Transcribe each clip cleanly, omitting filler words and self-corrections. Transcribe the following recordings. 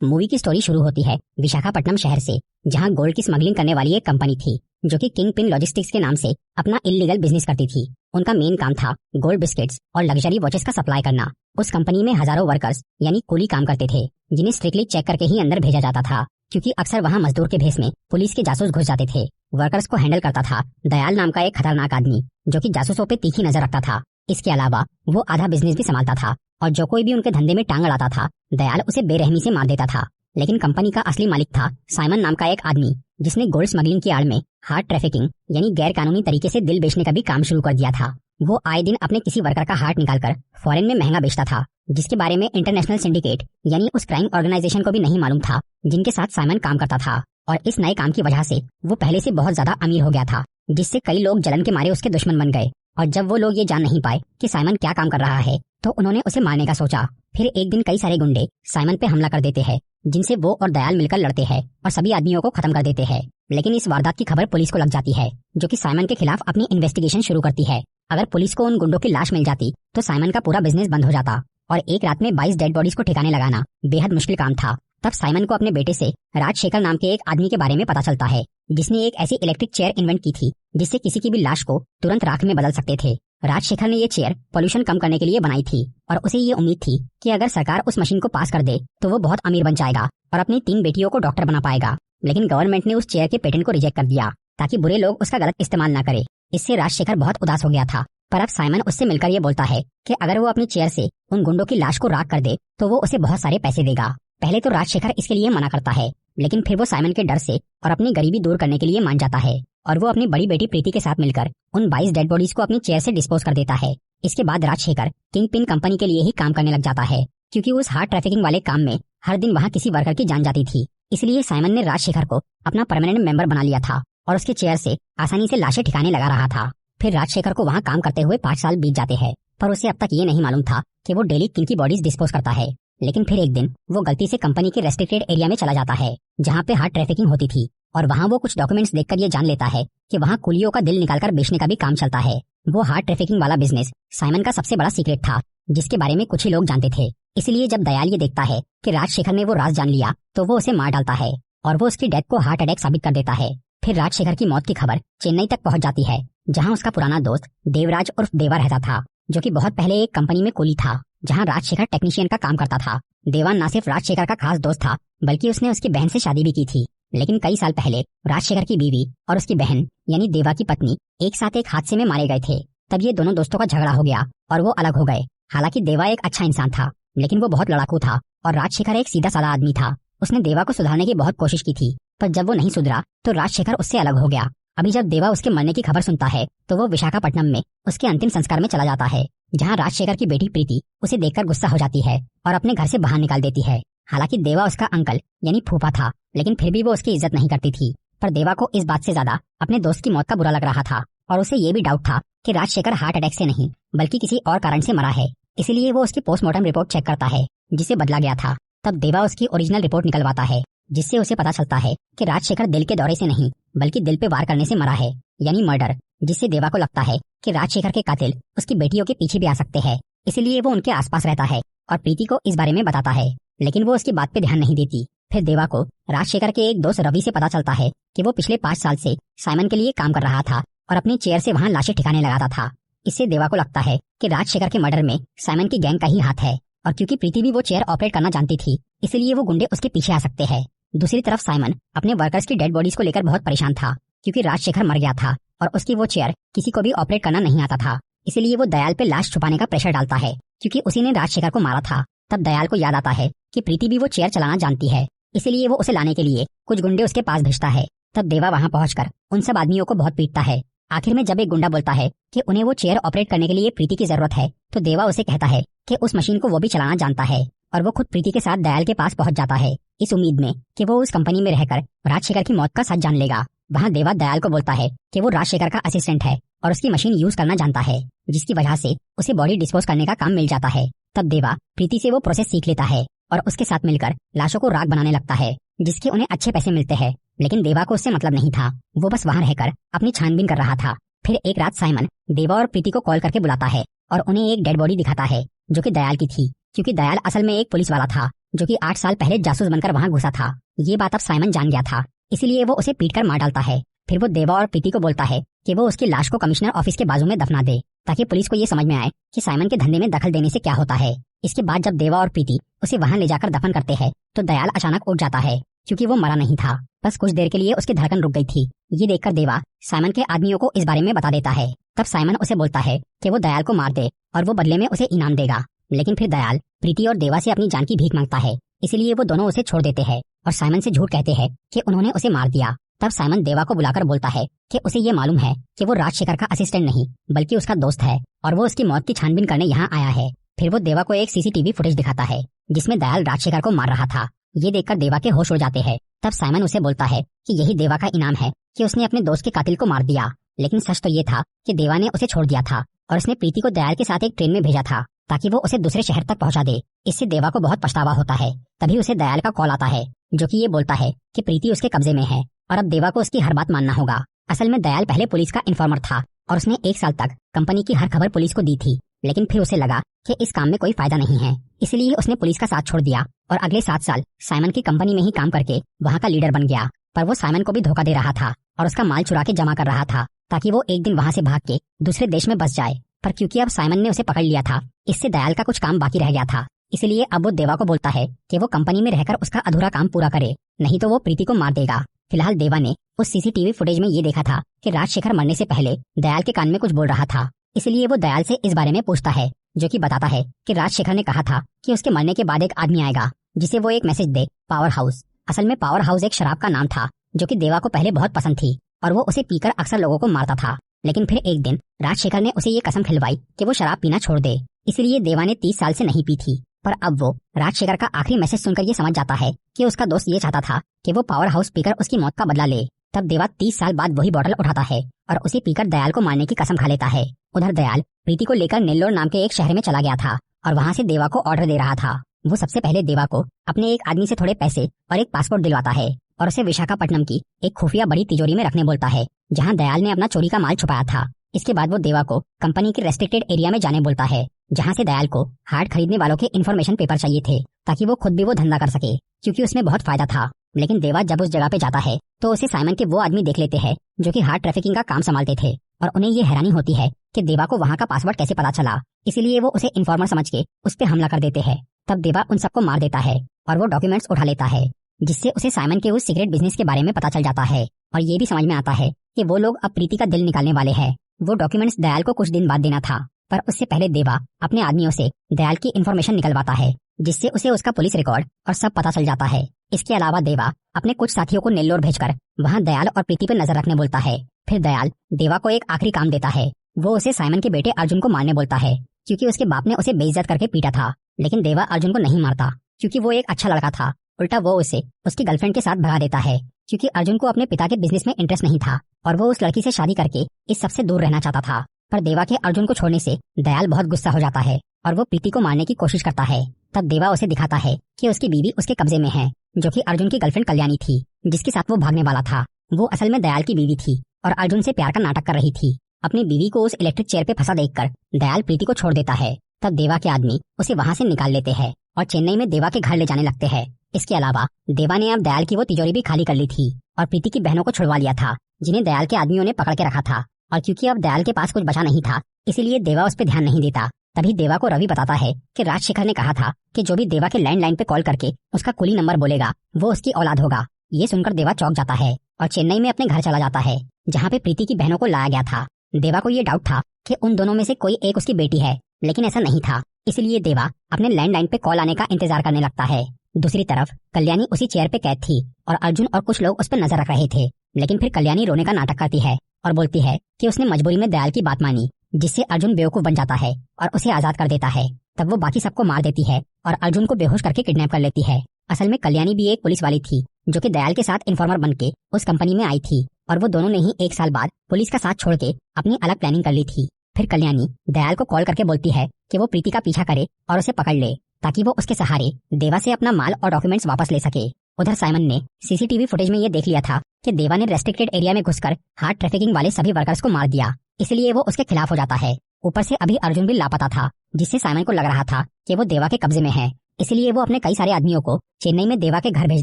Movie की story शुरू होती है विशाखापट्टनम शहर से, जहां गोल्ड की स्मगलिंग करने वाली एक कंपनी थी जो कि किंग पिन लॉजिस्टिक्स के नाम से अपना इल्लीगल बिजनेस करती थी। उनका मेन काम था गोल्ड बिस्किट्स और लग्जरी वॉचेस का सप्लाई करना। उस कंपनी में हजारों वर्कर्स यानी कूली काम करते थे, जिन्हें स्ट्रिक्टली चेक करके ही अंदर भेजा जाता था, क्योंकि अक्सर वहां मजदूर के भेस में पुलिस के जासूस घुस जाते थे। वर्कर्स को हैंडल करता था दयाल नाम का एक खतरनाक आदमी, जो कि जासूसों पे तीखी नजर रखता था। इसके अलावा वो आधा बिजनेस भी संभालता था, और जो कोई भी उनके धंधे में टांग अड़ाता था, दयाल उसे बेरहमी से मार देता था। लेकिन कंपनी का असली मालिक था साइमन नाम का एक आदमी, जिसने गोल्ड स्मगलिंग की आड़ में हार्ट ट्रैफिकिंग यानी गैर कानूनी तरीके से दिल बेचने का भी काम शुरू कर दिया था। वो आए दिन अपने किसी वर्कर का हार्ट निकालकर फॉरेन में महंगा बेचता था, जिसके बारे में इंटरनेशनल सिंडिकेट यानी उस क्राइम ऑर्गेनाइजेशन को भी नहीं मालूम था जिनके साथ साइमन काम करता था। और इस नए काम की वजह से वो पहले से बहुत ज्यादा अमीर हो गया था, जिससे कई लोग जलन के मारे उसके दुश्मन बन गए। और जब वो लोग ये जान नहीं पाए कि साइमन क्या काम कर रहा है, तो उन्होंने उसे मारने का सोचा। फिर एक दिन कई सारे गुंडे साइमन पे हमला कर देते हैं, जिनसे वो और दयाल मिलकर लड़ते हैं और सभी आदमियों को खत्म कर देते हैं। लेकिन इस वारदात की खबर पुलिस को लग जाती है, जो कि साइमन के खिलाफ अपनी इन्वेस्टिगेशन शुरू करती है। अगर पुलिस को उन गुंडों की लाश मिल जाती तो साइमन का पूरा बिजनेस बंद हो जाता, और एक रात में 22 डेड बॉडीज को ठिकाने लगाना बेहद मुश्किल काम था। तब साइमन को अपने बेटे से राजशेखर नाम के एक आदमी के बारे में पता चलता है, जिसने एक ऐसी इलेक्ट्रिक चेयर इन्वेंट की थी जिससे किसी की भी लाश को तुरंत राख में बदल सकते थे। राजशेखर ने ये चेयर पोल्यूशन कम करने के लिए बनाई थी, और उसे ये उम्मीद थी कि अगर सरकार उस मशीन को पास कर दे तो वो बहुत अमीर बन जाएगा और अपनी 3 बेटियों को डॉक्टर बना पाएगा। लेकिन गवर्नमेंट ने उस चेयर के पेटेंट को रिजेक्ट कर दिया, ताकि बुरे लोग उसका गलत इस्तेमाल न करे। इससे राजशेखर बहुत उदास हो गया था। पर अब साइमन उससे मिलकर ये बोलता है कि अगर वो अपनी चेयर से उन गुंडों की लाश को राख कर दे तो वो उसे बहुत सारे पैसे देगा। पहले तो राजशेखर इसके लिए मना करता है, लेकिन फिर वो साइमन के डर से और अपनी गरीबी दूर करने के लिए मान जाता है, और वो अपनी बड़ी बेटी प्रीति के साथ मिलकर उन 22 डेड बॉडीज को अपनी चेयर से डिस्पोज कर देता है। इसके बाद राजशेखर किंग पिन कंपनी के लिए ही काम करने लग जाता है, क्योंकि उस हार्ट ट्रैफिकिंग वाले काम में हर दिन वहाँ किसी वर्कर की जान जाती थी। इसलिए साइमन ने राजशेखर को अपना परमानेंट मेंबर बना लिया था और उसके चेयर से आसानी से लाशें ठिकाने लगा रहा था। फिर राजशेखर को वहाँ काम करते हुए 5 साल बीत जाते हैं, पर उसे अब तक ये नहीं मालूम था कि वो डेली किन की बॉडीज डिस्पोज करता है। लेकिन फिर एक दिन वो गलती से कंपनी के रेस्ट्रिक्टेड एरिया में चला जाता है, जहाँ पे हार्ट ट्रैफिकिंग होती थी, और वहाँ वो कुछ डॉक्यूमेंट्स देखकर ये जान लेता है कि वहाँ कुलियों का दिल निकालकर बेचने का भी काम चलता है। वो हार्ट ट्रैफिकिंग वाला बिजनेस साइमन का सबसे बड़ा सीक्रेट था, जिसके बारे में कुछ ही लोग जानते थे। इसलिए जब दयाल ये देखता है कि राजशेखर ने वो राज जान लिया, तो वो उसे मार डालता है और वो उसकी डेथ को हार्ट अटैक साबित कर देता है। फिर राजशेखर की मौत की खबर चेन्नई तक पहुंच जाती है, जहां उसका पुराना दोस्त देवराज उर्फ देवा रहता था, जो कि बहुत पहले एक कंपनी में कुली था, जहां राजशेखर टेक्नीशियन का काम करता था। देवा न सिर्फ राजशेखर का खास दोस्त था, बल्कि उसने उसकी बहन से शादी भी की थी। लेकिन कई साल पहले राजशेखर की बीवी और उसकी बहन यानी देवा की पत्नी एक साथ एक हादसे में मारे गए थे। तब ये दोनों दोस्तों का झगड़ा हो गया और वो अलग हो गए। हालांकि देवा एक अच्छा इंसान था, लेकिन वो बहुत लड़ाकू था, और राजशेखर एक सीधा साधा आदमी था। उसने देवा को सुधारने की बहुत कोशिश की थी, पर जब वो नहीं सुधरा तो राजशेखर उससे अलग हो गया। अभी जब देवा उसके मरने की खबर सुनता है, तो वो विशाखापट्टनम में उसके अंतिम संस्कार में चला जाता है, जहाँ राजशेखर की बेटी प्रीति उसे देखकर गुस्सा हो जाती है और अपने घर से बाहर निकाल देती है। हालांकि देवा उसका अंकल यानी फूफा था, लेकिन फिर भी वो उसकी इज्जत नहीं करती थी। पर देवा को इस बात से ज्यादा अपने दोस्त की मौत का बुरा लग रहा था, और उसे ये भी डाउट था कि राजशेखर हार्ट अटैक से नहीं बल्कि किसी और कारण से मरा है। इसलिए वो उसकी पोस्टमार्टम रिपोर्ट चेक करता है, जिसे बदला गया था। तब देवा उसकी ओरिजिनल रिपोर्ट निकलवाता है, जिससे उसे पता चलता है कि राजशेखर दिल के दौरे से नहीं बल्कि दिल पे वार करने से मरा है, यानी मर्डर। जिससे देवा को लगता है कि राजशेखर के कातिल उसकी बेटियों के पीछे भी आ सकते हैं। इसलिए वो उनके आसपास रहता है और प्रीति को इस बारे में बताता है, लेकिन वो उसकी बात पे ध्यान नहीं देती। फिर देवा को राजशेखर के एक दोस्त रवि से पता चलता है कि वो पिछले 5 साल से साइमन के लिए काम कर रहा था और अपनी चेयर से वहाँ लाशें ठिकाने लगाता था। इससे देवा को लगता है कि राजशेखर के मर्डर में साइमन की गैंग का ही हाथ है, और क्योंकि प्रीति भी वो चेयर ऑपरेट करना जानती थी, इसलिए वो गुंडे उसके पीछे आ सकते हैं। दूसरी तरफ साइमन अपने वर्कर्स की डेड बॉडीज को लेकर बहुत परेशान था, क्योंकि राजशेखर मर गया था और उसकी वो चेयर किसी को भी ऑपरेट करना नहीं आता था। इसलिए वो दयाल पे लाश छुपाने का प्रेशर डालता है, क्योंकि उसी ने राजशेखर को मारा था। तब दयाल को याद आता है कि प्रीति भी वो चेयर चलाना जानती है, इसलिए वो उसे लाने के लिए कुछ गुंडे उसके पास भेजता है। तब देवा वहाँ पहुंचकर उन सब आदमियों को बहुत पीटता है। आखिर में जब एक गुंडा बोलता है कि उन्हें वो चेयर ऑपरेट करने के लिए प्रीति की जरूरत है, तो देवा उसे कहता है कि उस मशीन को वो भी चलाना जानता है, और वो खुद प्रीति के साथ दयाल के पास पहुंच जाता है, इस उम्मीद में कि वो उस कंपनी में रहकर राजशेखर की मौत का सच जान लेगा। वहाँ देवा दयाल को बोलता है कि वो राजशेखर का असिस्टेंट है और उसकी मशीन यूज करना जानता है, जिसकी वजह से उसे बॉडी डिस्पोज करने का काम मिल जाता है। तब देवा प्रीति से वो प्रोसेस सीख लेता है और उसके साथ मिलकर लाशों को राख बनाने लगता है, जिसके उन्हें अच्छे पैसे मिलते हैं। लेकिन देवा को उससे मतलब नहीं था, वो बस वहाँ रहकर अपनी छानबीन कर रहा था। फिर एक रात साइमन देवा और प्रीति को कॉल करके बुलाता है और उन्हें एक डेड बॉडी दिखाता है, जो कि दयाल की थी, क्योंकि दयाल असल में एक पुलिस वाला था, जो कि 8 साल पहले जासूस बनकर वहाँ घुसा था। ये बात अब साइमन जान गया था, इसीलिए वो उसे पीटकर मार डालता है। फिर वो देवा और प्रीति को बोलता है कि वो उसकी लाश को कमिश्नर ऑफिस के बाजू में दफना दे, ताकि पुलिस को ये समझ में आए कि साइमन के धंधे में दखल देने से क्या होता है। इसके बाद जब देवा और प्रीति उसे वहाँ ले जाकर दफन करते हैं तो दयाल अचानक उठ जाता है, क्योंकि वो मरा नहीं था, बस कुछ देर के लिए उसकी धड़कन रुक गई थी। ये देखकर देवा साइमन के आदमियों को इस बारे में बता देता है। तब साइमन उसे बोलता है कि वो दयाल को मार दे और वो बदले में उसे इनाम देगा। लेकिन फिर दयाल प्रीति और देवा से अपनी जान की भीख मांगता है, इसलिए वो दोनों उसे छोड़ देते हैं और साइमन से झूठ कहते हैं कि उन्होंने उसे मार दिया। तब साइमन देवा को बुलाकर बोलता है कि उसे ये मालूम है कि वो राजशेखर का असिस्टेंट नहीं बल्कि उसका दोस्त है और वो उसकी मौत की छानबीन करने यहाँ आया है। फिर वो देवा को एक सीसीटीवी फुटेज दिखाता है जिसमें दयाल राजशेखर को मार रहा था। ये देखकर देवा के होश उड़ जाते हैं। तब साइमन उसे बोलता है कि यही देवा का इनाम है कि उसने अपने दोस्त के कातिल को मार दिया। लेकिन सच तो ये था कि देवा ने उसे छोड़ दिया था और उसने प्रीति को दयाल के साथ एक ट्रेन में भेजा था ताकि वो उसे दूसरे शहर तक पहुंचा दे। इससे देवा को बहुत पछतावा होता है। तभी उसे दयाल का कॉल आता है जो कि ये बोलता है कि प्रीति उसके कब्जे में है और अब देवा को उसकी हर बात मानना होगा। असल में दयाल पहले पुलिस का इन्फॉर्मर था और उसने 1 साल तक कंपनी की हर खबर पुलिस को दी थी, लेकिन फिर उसे लगा कि इस काम में कोई फायदा नहीं है, इसलिए उसने पुलिस का साथ छोड़ दिया और अगले 7 साल साइमन की कंपनी में ही काम करके वहाँ का लीडर बन गया। पर वो साइमन को भी धोखा दे रहा था और उसका माल चुरा के जमा कर रहा था ताकि वो एक दिन वहाँ से भाग के दूसरे देश में बस जाए। पर क्योंकि अब साइमन ने उसे पकड़ लिया था, इससे दयाल का कुछ काम बाकी रह गया था, इसलिए अब वो देवा को बोलता है कि वो कंपनी में रहकर उसका अधूरा काम पूरा करे, नहीं तो वो प्रीति को मार देगा। फिलहाल देवा ने उस सीसीटीवी फुटेज में ये देखा था कि राजशेखर मरने से पहले दयाल के कान में कुछ बोल रहा था, इसलिए वो दयाल से इस बारे में पूछता है, जो कि बताता है कि राजशेखर ने कहा था कि उसके मरने के बाद एक आदमी आएगा जिसे वो एक मैसेज दे, पावर हाउस। असल में पावर हाउस एक शराब का नाम था जो कि देवा को पहले बहुत पसंद थी और वो उसे पीकर अक्सर लोगों को मारता था। लेकिन फिर एक दिन राजशेखर ने उसे ये कसम खिलवाई कि वो शराब पीना छोड़ दे, इसलिए देवा ने 30 साल से नहीं पी थी। पर अब वो राजशेखर का आखिरी मैसेज सुनकर ये समझ जाता है कि उसका दोस्त ये चाहता था कि वो पावर हाउस पीकर उसकी मौत का बदला ले। तब देवा 30 साल बाद वही बॉटल उठाता है और उसे पीकर दयाल को मारने की कसम खा लेता है। उधर दयाल प्रीति को लेकर नेल्लोर नाम के एक शहर में चला गया था और वहाँ से देवा को ऑर्डर दे रहा था। वो सबसे पहले देवा को अपने एक आदमी से थोड़े पैसे और एक पासपोर्ट दिलवाता है और उसे विशाखापट्टनम की एक खुफिया बड़ी तिजोरी में रखने बोलता है जहाँ दयाल ने अपना चोरी का माल छुपाया था। इसके बाद वो देवा को कंपनी के रेस्ट्रिक्टेड एरिया में जाने बोलता है जहाँ से दयाल को हार्ड खरीदने वालों के इन्फॉर्मेशन पेपर चाहिए थे ताकि वो खुद भी वो धंधा कर सके, क्योंकि उसमें बहुत फायदा था। लेकिन देवा जब उस जगह पे जाता है तो उसे साइमन के वो आदमी देख लेते हैं जो कि हार्ड ट्रैफिकिंग का काम संभालते थे और उन्हें ये हैरानी होती है कि देवा को वहाँ का पासवर्ड कैसे पता चला, इसीलिए वो उसे इन्फॉर्मर समझ के उस पर हमला कर देते हैं। तब देवा उन सबको मार देता है और वो डॉक्यूमेंट्स उठा लेता है, जिससे उसे साइमन के उस सीक्रेट बिजनेस के बारे में पता चल जाता है और ये भी समझ में आता है कि वो लोग अब प्रीति का दिल निकालने वाले हैं। वो डॉक्यूमेंट्स दयाल को कुछ दिन बाद देना था, पर उससे पहले देवा अपने आदमियों से दयाल की इन्फॉर्मेशन निकलवाता है, जिससे उसे उसका पुलिस रिकॉर्ड और सब पता चल जाता है। इसके अलावा देवा अपने कुछ साथियों को नेल्लोर भेजकर वहाँ दयाल और प्रीति पर नजर रखने बोलता है। फिर दयाल देवा को एक आखिरी काम देता है, वो उसे साइमन के बेटे अर्जुन को मारने बोलता है, क्योंकि उसके बाप ने उसे बेइज्जत करके पीटा था। लेकिन देवा अर्जुन को नहीं मारता क्योंकि वो एक अच्छा लड़का था, उल्टा वो उसे उसकी गर्लफ्रेंड के साथ भगा देता है, क्योंकि अर्जुन को अपने पिता के बिजनेस में इंटरेस्ट नहीं था और वो उस लड़की से शादी करके इस सबसे दूर रहना चाहता था। पर देवा के अर्जुन को छोड़ने से दयाल बहुत गुस्सा हो जाता है और वो प्रीति को मारने की कोशिश करता है। तब देवा उसे दिखाता है कि उसकी बीवी उसके कब्जे में है, जो कि अर्जुन की गर्लफ्रेंड कल्याणी थी, जिसके साथ वो भागने वाला था। वो असल में दयाल की बीवी थी और अर्जुन से प्यार का नाटक कर रही थी। अपनी बीवी को उस इलेक्ट्रिक चेयर पे फंसा देखकर दयाल प्रीति को छोड़ देता है। तब देवा के आदमी उसे वहाँ से निकाल लेते हैं और चेन्नई में देवा के घर ले जाने लगते हैं। इसके अलावा देवा ने अब दयाल की वो तिजोरी भी खाली कर ली थी और प्रीति की बहनों को छुड़वा लिया था, जिन्हें दयाल के आदमियों ने पकड़ के रखा था। और क्योंकि अब दयाल के पास कुछ बचा नहीं था, इसीलिए देवा उस पर ध्यान नहीं देता। तभी देवा को रवि बताता है कि राजशेखर ने कहा था कि जो भी देवा के लैंडलाइन पे कॉल करके उसका कुली नंबर बोलेगा वो उसकी औलाद होगा। ये सुनकर देवा चौंक जाता है और चेन्नई में अपने घर चला जाता है, जहाँ पे प्रीति की बहनों को लाया गया था। देवा को ये डाउट था कि उन दोनों में से कोई एक उसकी बेटी है, लेकिन ऐसा नहीं था, इसलिए देवा अपने लैंडलाइन पे कॉल आने का इंतजार करने लगता है। दूसरी तरफ कल्याणी उसी चेयर पे कैद थी और अर्जुन और कुछ लोग उस पर नजर रख रहे थे। लेकिन फिर कल्याणी रोने का नाटक करती है और बोलती है कि उसने मजबूरी में दयाल की बात मानी, जिससे अर्जुन बेवकूफ बन जाता है और उसे आजाद कर देता है। तब वो बाकी सबको मार देती है और अर्जुन को बेहोश करके किडनैप कर लेती है। असल में कल्याणी भी एक पुलिस वाली थी जो कि दयाल के साथ इन्फॉर्मर बन के उस कंपनी में आई थी और वो दोनों ने ही 1 साल बाद पुलिस का साथ छोड़ के अपनी अलग प्लानिंग कर ली थी। फिर कल्याणी दयाल को कॉल करके बोलती है कि वो प्रीति का पीछा करे और उसे पकड़ ले, ताकि वो उसके सहारे देवा से अपना माल और डॉक्यूमेंट्स वापस ले सके। उधर साइमन ने सीसीटीवी फुटेज में ये देख लिया था कि देवा ने रेस्ट्रिक्टेड एरिया में घुसकर हार्ड ट्रैफिकिंग वाले सभी वर्कर्स को मार दिया, इसलिए वो उसके खिलाफ हो जाता है। ऊपर से अभी अर्जुन भी लापता था, जिससे साइमन को लग रहा था कि वो देवा के कब्जे में है। इसलिए वो अपने कई सारे आदमियों को चेन्नई में देवा के घर भेज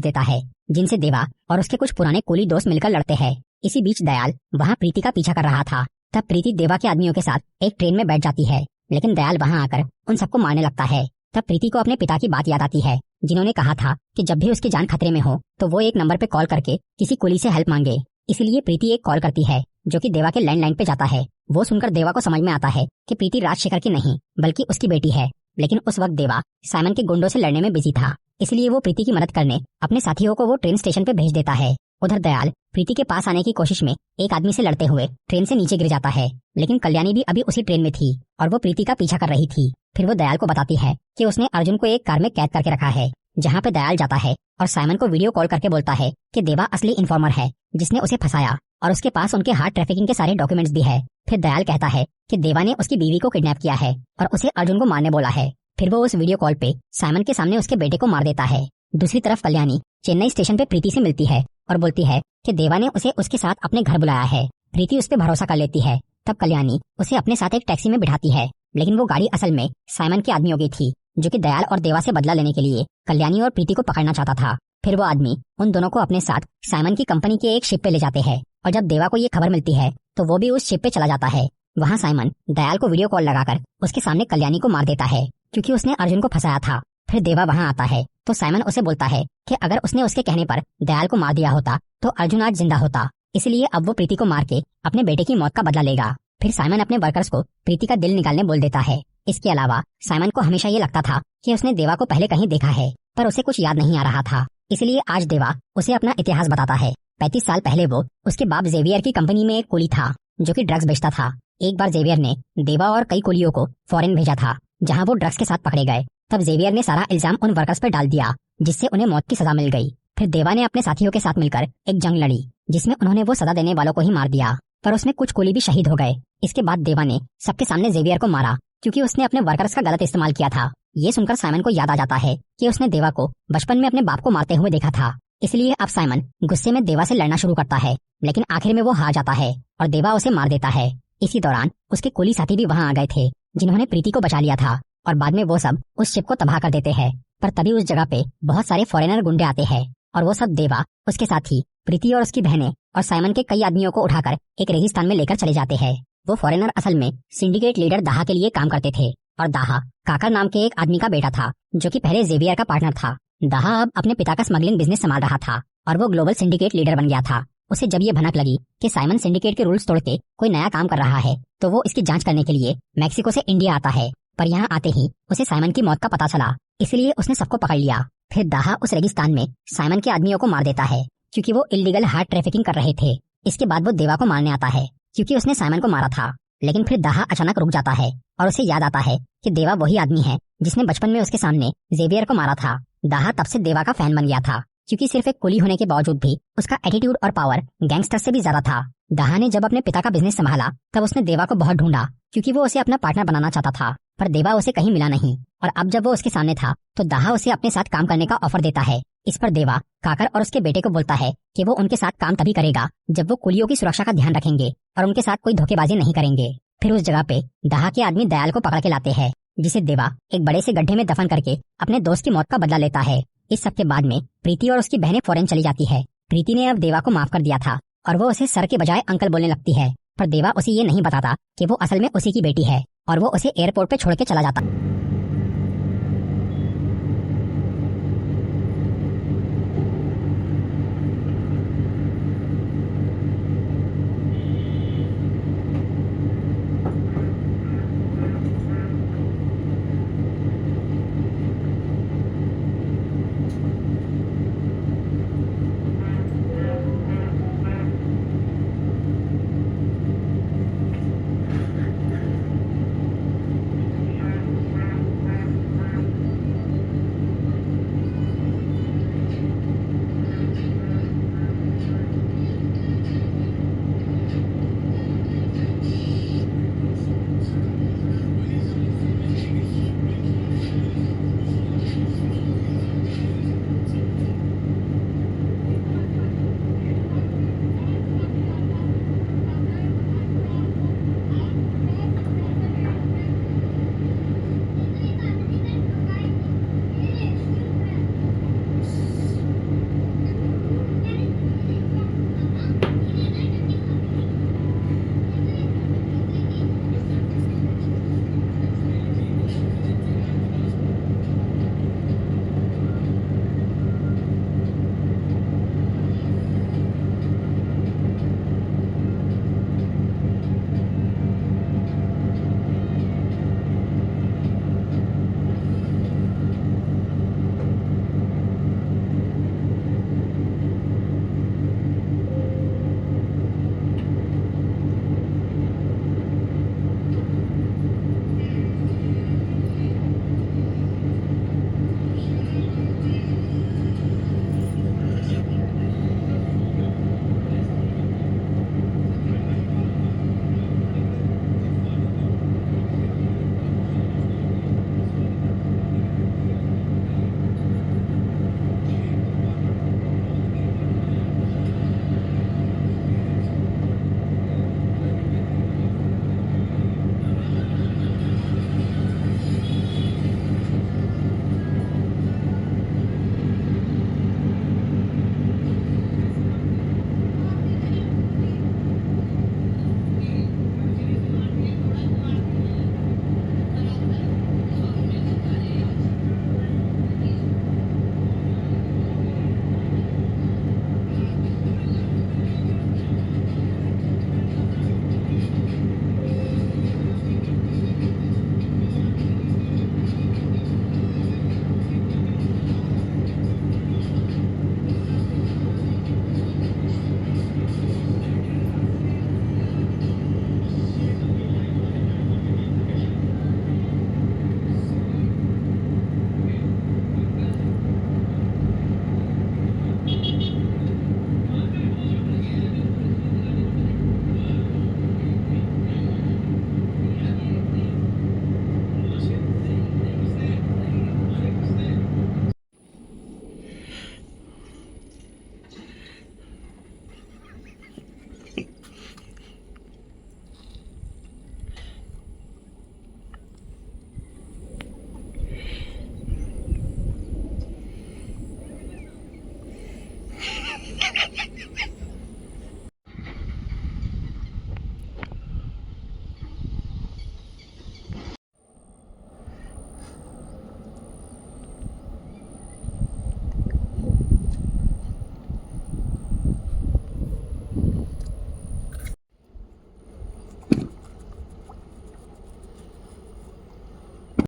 देता है, जिनसे देवा और उसके कुछ पुराने कुली दोस्त मिलकर लड़ते हैं। इसी बीच दयाल वहाँ प्रीति का पीछा कर रहा था। तब प्रीति देवा के आदमियों के साथ एक ट्रेन में बैठ जाती है, लेकिन दयाल वहाँ आकर उन सबको मारने लगता है। तब प्रीति को अपने पिता की बात याद आती है, जिन्होंने कहा था कि जब भी उसकी जान खतरे में हो तो वो एक नंबर पे कॉल करके किसी कुली से हेल्प मांगे। इसलिए प्रीति एक कॉल करती है, जो कि देवा के लैंडलाइन पे जाता है। वो सुनकर देवा को समझ में आता है कि प्रीति राजशेखर की नहीं बल्कि उसकी बेटी है। लेकिन उस वक्त देवा साइमन के गुंडों से लड़ने में बिजी था, इसलिए वो प्रीति की मदद करने अपने साथियों को वो ट्रेन स्टेशन पे भेज देता है। उधर दयाल प्रीति के पास आने की कोशिश में एक आदमी से लड़ते हुए ट्रेन से नीचे गिर जाता है, लेकिन कल्याणी भी अभी उसी ट्रेन में थी और वो प्रीति का पीछा कर रही थी। फिर वो दयाल को बताती है कि उसने अर्जुन को एक कार में कैद करके रखा है, जहाँ पे दयाल जाता है और साइमन को वीडियो कॉल करके बोलता है कि देवा असली इन्फॉर्मर है जिसने उसे फंसाया और उसके पास उनके हार्ट ट्रैफिकिंग के सारे डॉक्यूमेंट्स भी है। फिर दयाल कहता है कि देवा ने उसकी बीवी को किडनैप किया है और उसे अर्जुन को मारने बोला है। फिर वो उस वीडियो कॉल पे साइमन के सामने उसके बेटे को मार देता है। दूसरी तरफ कल्याणी चेन्नई स्टेशन पे प्रीति से मिलती है और बोलती है कि देवा ने उसे उसके साथ अपने घर बुलाया है। प्रीति उस पर भरोसा कर लेती है। तब कल्याणी उसे अपने साथ एक टैक्सी में बिठाती है, लेकिन वो गाड़ी असल में साइमन के आदमियों की थी, जो कि दयाल और देवा से बदला लेने के लिए कल्याणी और प्रीति को पकड़ना चाहता था। फिर वो आदमी उन दोनों को अपने साथ साइमन की कंपनी के एक शिप पे ले जाते हैं और जब देवा को ये खबर मिलती है तो वो भी उस शिप पे चला जाता है। वहाँ साइमन दयाल को वीडियो कॉल लगाकर उसके सामने कल्याणी को मार देता है, क्योंकि उसने अर्जुन को फंसाया था। फिर देवा वहाँ आता है तो साइमन उसे बोलता है कि अगर उसने उसके कहने पर दयाल को मार दिया होता तो अर्जुन आज जिंदा होता, इसलिए अब वो प्रीति को मार के अपने बेटे की मौत का बदला लेगा। फिर साइमन अपने वर्कर्स को प्रीति का दिल निकालने बोल देता है। इसके अलावा साइमन को हमेशा ये लगता था कि उसने देवा को पहले कहीं देखा है, पर उसे कुछ याद नहीं आ रहा था, इसलिए आज देवा उसे अपना इतिहास बताता है। 35 साल पहले वो उसके बाप जेवियर की कंपनी में एक कुली था, जो कि ड्रग्स बेचता था। एक बार जेवियर ने देवा और कई कुलियों को फॉरेन भेजा था, जहाँ वो ड्रग्स के साथ पकड़े गए। तब जेवियर ने सारा इल्जाम उन वर्कर्स पर डाल दिया, जिससे उन्हें मौत की सजा मिल गई। फिर देवा ने अपने साथियों के साथ मिलकर एक जंग लड़ी, जिसमें उन्होंने वो सजा देने वालों को ही मार दिया, पर उसमें कुछ कुली भी शहीद हो गए। इसके बाद देवा ने सबके सामने जेवियर को मारा, क्योंकि उसने अपने वर्कर्स का गलत इस्तेमाल किया था। ये सुनकर साइमन को याद आ जाता है कि उसने देवा को बचपन में अपने बाप को मारते हुए देखा था। इसलिए अब साइमन गुस्से में देवा से लड़ना शुरू करता है, लेकिन आखिर में वो हार जाता है और देवा उसे मार देता है। इसी दौरान उसके कुली साथी भी वहाँ आ गए थे, जिन्होंने प्रीति को बचा लिया था, और बाद में वो सब उस शिप को तबाह कर देते हैं। पर तभी उस जगह पे बहुत सारे फॉरेनर गुंडे आते हैं और वो सब देवा, उसके साथी प्रीति और उसकी बहनें और साइमन के कई आदमियों को उठाकर एक रेगिस्तान में लेकर चले जाते हैं। वो फॉरेनर असल में सिंडिकेट लीडर दाहा के लिए काम करते थे, और दाहा काकर नाम के एक आदमी का बेटा था, जो कि पहले जेवियर का पार्टनर था। दाहा अब अपने पिता का स्मगलिंग बिजनेस संभाल रहा था और वो ग्लोबल सिंडिकेट लीडर बन गया था। उसे जब ये भनक लगी कि साइमन सिंडिकेट के रूल्स तोड़ के कोई नया काम कर रहा है, तो वो इसकी जांच करने के लिए मैक्सिको से इंडिया आता है। पर यहाँ आते ही उसे साइमन की मौत का पता चला, इसलिए उसने सबको पकड़ लिया। फिर दाहा उस रेगिस्तान में साइमन के आदमियों को मार देता है, क्योंकि वो इल्लीगल हार्ट ट्रैफिकिंग कर रहे थे। इसके बाद वो देवा को मारने आता है, क्योंकि उसने साइमन को मारा था। लेकिन फिर दाहा अचानक रुक जाता है और उसे याद आता है कि देवा वही आदमी है जिसने बचपन में उसके सामने जेवियर को मारा था। दाहा तब से देवा का फैन बन गया था, क्योंकि सिर्फ एक कुली होने के बावजूद भी उसका एटीट्यूड और पावर गैंगस्टर से भी ज्यादा था। दाहा ने जब अपने पिता का बिजनेस संभाला, तब उसने देवा को बहुत ढूंढा, क्योंकि वो उसे अपना पार्टनर बनाना चाहता था, पर देवा उसे कहीं मिला नहीं। और अब जब वो उसके सामने था, तो दाहा उसे अपने साथ काम करने का ऑफर देता है। इस पर देवा काकर और उसके बेटे को बोलता है कि वो उनके साथ काम तभी करेगा जब वो कुलियों की सुरक्षा का ध्यान रखेंगे और उनके साथ कोई धोखेबाजी नहीं करेंगे। फिर उस जगह पे दाहा के आदमी दयाल को पकड़ के लाते हैं, जिसे देवा एक बड़े से गड्ढे में दफन करके अपने दोस्त की मौत का बदला लेता है। इस सब के बाद में प्रीति और उसकी बहनें फॉरेन चली जाती है। प्रीति ने अब देवा को माफ कर दिया था और वो उसे सर के बजाय अंकल बोलने लगती है, पर देवा उसे ये नहीं बताता कि वो असल में उसी की बेटी है और वो उसे एयरपोर्ट पे छोड़ के चला जाता।